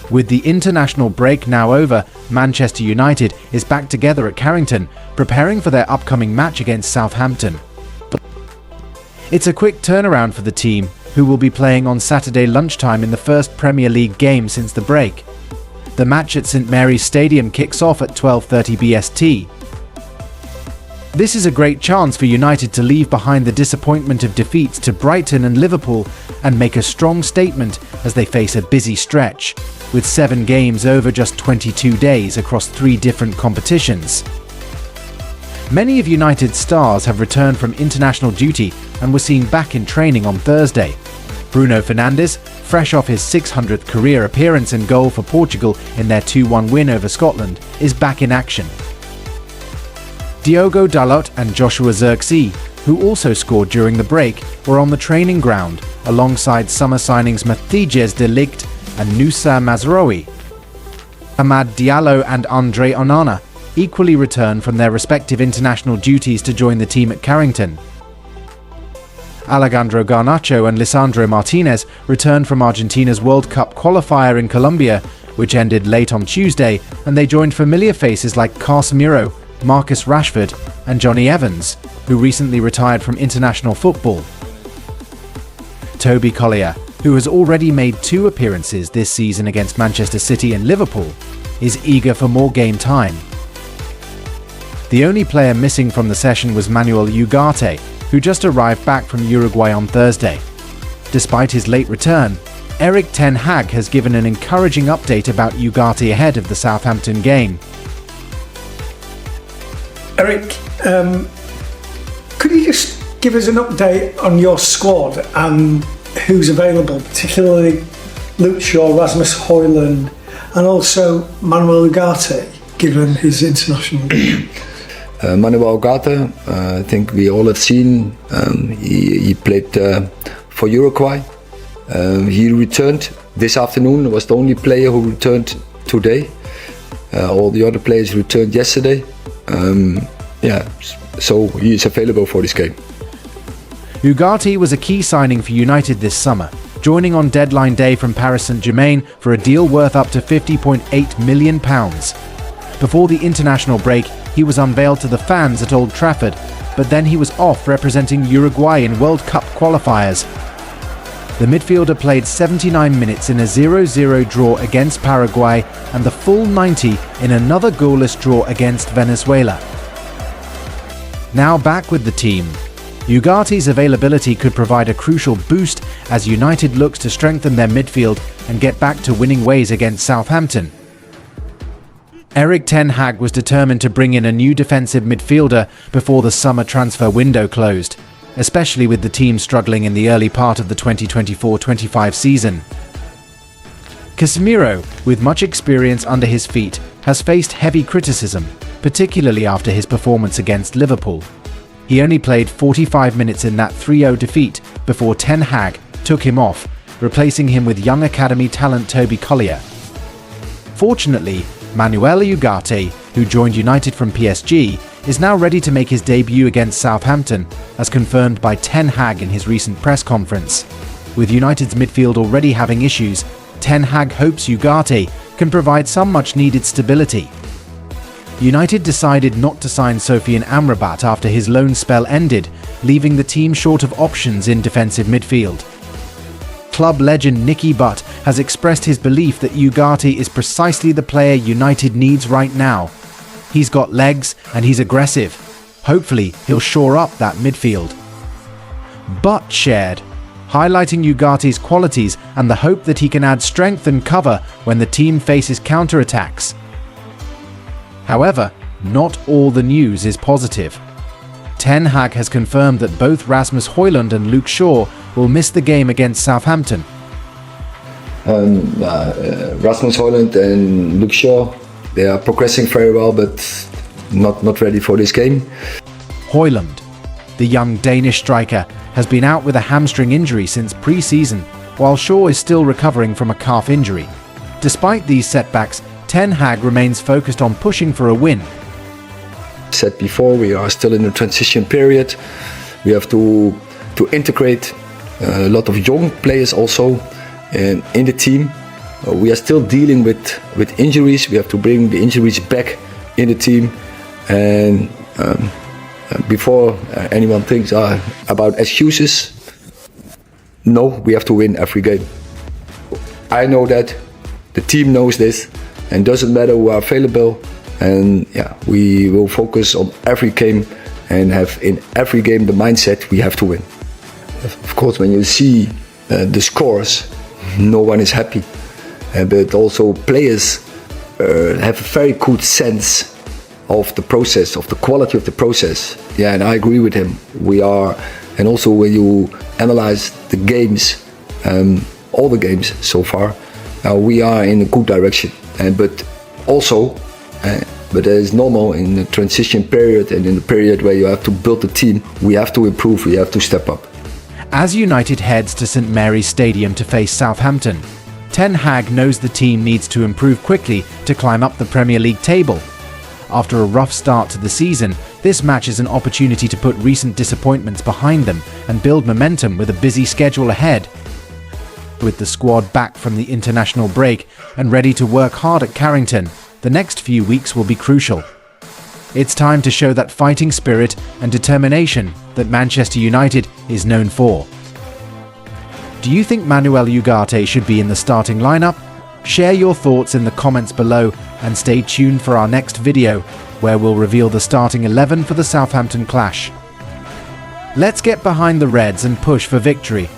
With the international break now over, Manchester United is back together at Carrington, preparing for their upcoming match against Southampton. It's a quick turnaround for the team, who will be playing on Saturday lunchtime in the first Premier League game since the break. The match at St Mary's Stadium kicks off at 12:30 BST. This is a great chance for United to leave behind the disappointment of defeats to Brighton and Liverpool and make a strong statement as they face a busy stretch, with 7 games over just 22 days across 3 different competitions. Many of United's stars have returned from international duty and were seen back in training on Thursday. Bruno Fernandes, fresh off his 600th career appearance and goal for Portugal in their 2-1 win over Scotland, is back in action. Diogo Dalot and Joshua Zirkzee, who also scored during the break, were on the training ground alongside summer signings Matthijs de Ligt and Nusa Mazraoui. Amad Diallo and Andre Onana equally returned from their respective international duties to join the team at Carrington. Alejandro Garnacho and Lisandro Martinez returned from Argentina's World Cup qualifier in Colombia, which ended late on Tuesday, and they joined familiar faces like Casemiro, Marcus Rashford and Johnny Evans, who recently retired from international football. Toby Collier, who has already made 2 appearances this season against Manchester City and Liverpool, is eager for more game time. The only player missing from the session was Manuel Ugarte, who just arrived back from Uruguay on Thursday. Despite his late return, Erik ten Hag has given an encouraging update about Ugarte ahead of the Southampton game. Eric, could you just give us an update on your squad and who's available, particularly Luke Shaw, Rasmus Hojlund, and also Manuel Ugarte, given his international game? Manuel Ugarte, I think we all have seen, he played for Uruguay. He returned this afternoon, was the only player who returned today. All the other players returned yesterday. So he is available for this game. Ugarte was a key signing for United this summer, joining on deadline day from Paris Saint-Germain for a deal worth up to £50.8 million. Before the international break, he was unveiled to the fans at Old Trafford, but then he was off representing Uruguay in World Cup qualifiers. The midfielder played 79 minutes in a 0-0 draw against Paraguay and the full 90 in another goalless draw against Venezuela. Now back with the team, Ugarte's availability could provide a crucial boost as United looks to strengthen their midfield and get back to winning ways against Southampton. Erik ten Hag was determined to bring in a new defensive midfielder before the summer transfer window closed, especially with the team struggling in the early part of the 2024-25 season. Casemiro, with much experience under his feet, has faced heavy criticism, particularly after his performance against Liverpool. He only played 45 minutes in that 3-0 defeat before ten Hag took him off, replacing him with young academy talent Toby Collier. Fortunately, Manuel Ugarte, who joined United from PSG, is now ready to make his debut against Southampton, as confirmed by ten Hag in his recent press conference. With United's midfield already having issues, ten Hag hopes Ugarte can provide some much-needed stability. United decided not to sign Sofian Amrabat after his loan spell ended, leaving the team short of options in defensive midfield. Club legend Nicky Butt has expressed his belief that Ugarte is precisely the player United needs right now. He's got legs and he's aggressive. Hopefully, he'll shore up that midfield. Butt shared, highlighting Ugarte's qualities and the hope that he can add strength and cover when the team faces counter-attacks. However, not all the news is positive. Ten Hag has confirmed that both Rasmus Hojlund and Luke Shaw will miss the game against Southampton. Rasmus Hojlund and Luke Shaw, they are progressing very well, but not ready for this game. Hojlund, the young Danish striker, has been out with a hamstring injury since pre-season, while Shaw is still recovering from a calf injury. Despite these setbacks, ten Hag remains focused on pushing for a win. Said before, we are still in a transition period. We have to integrate a lot of young players also in the team. We are still dealing with injuries. We have to bring the injuries back in the team. And before anyone thinks about excuses, no, we have to win every game. I know that, the team knows this, and doesn't matter who are available. And yeah, we will focus on every game and have in every game the mindset we have to win. Of course, when you see the scores, no one is happy. But also players have a very good sense of the process, of the quality of the process. Yeah, and I agree with him. We are, and also when you analyze the games, all the games so far, we are in a good direction. But also, but that is normal in the transition period and in the period where you have to build a team, we have to improve, we have to step up. As United heads to St Mary's Stadium to face Southampton, Ten Hag knows the team needs to improve quickly to climb up the Premier League table. After a rough start to the season, this match is an opportunity to put recent disappointments behind them and build momentum with a busy schedule ahead. With the squad back from the international break and ready to work hard at Carrington, the next few weeks will be crucial. It's time to show that fighting spirit and determination that Manchester United is known for. Do you think Manuel Ugarte should be in the starting lineup? Share your thoughts in the comments below and stay tuned for our next video, where we'll reveal the starting 11 for the Southampton clash. Let's get behind the Reds and push for victory.